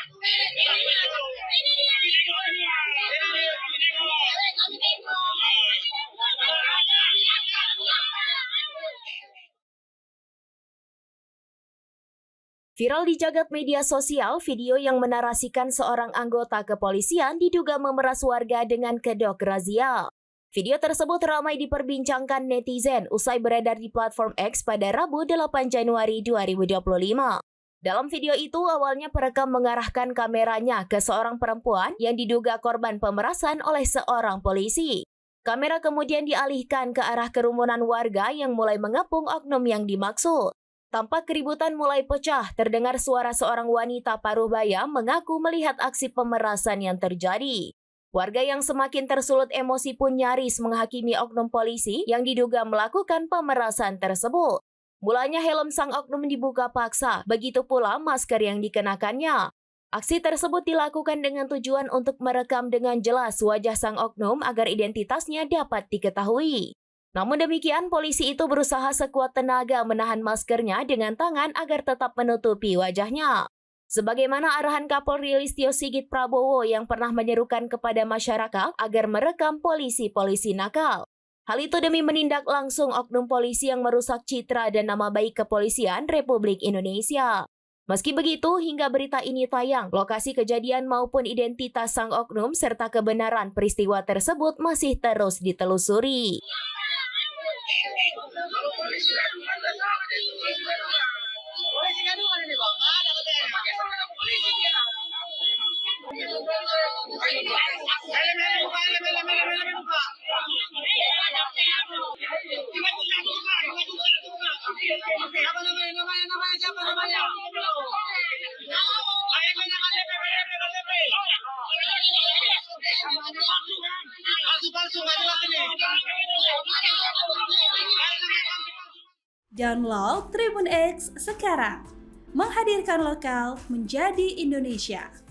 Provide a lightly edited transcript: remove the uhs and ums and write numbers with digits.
Viral di jagat media sosial, video yang menarasikan seorang anggota kepolisian diduga memeras warga dengan kedok razia. Video tersebut ramai diperbincangkan netizen usai beredar di platform X pada Rabu 8 Januari 2025. Dalam video itu, awalnya perekam mengarahkan kameranya ke seorang perempuan yang diduga korban pemerasan oleh seorang polisi. Kamera kemudian dialihkan ke arah kerumunan warga yang mulai mengepung oknum yang dimaksud. Tampak keributan mulai pecah, terdengar suara seorang wanita paruh baya mengaku melihat aksi pemerasan yang terjadi. Warga yang semakin tersulut emosi pun nyaris menghakimi oknum polisi yang diduga melakukan pemerasan tersebut. Mulanya helm sang oknum dibuka paksa, begitu pula masker yang dikenakannya. Aksi tersebut dilakukan dengan tujuan untuk merekam dengan jelas wajah sang oknum agar identitasnya dapat diketahui. Namun demikian, polisi itu berusaha sekuat tenaga menahan maskernya dengan tangan agar tetap menutupi wajahnya. Sebagaimana arahan Kapolri Listio Sigit Prabowo yang pernah menyerukan kepada masyarakat agar merekam polisi-polisi nakal. Hal itu demi menindak langsung oknum polisi yang merusak citra dan nama baik kepolisian Republik Indonesia. Meski begitu, hingga berita ini tayang, lokasi kejadian maupun identitas sang oknum serta kebenaran peristiwa tersebut masih terus ditelusuri. Download Tribun X sekarang, menghadirkan lokal menjadi Indonesia.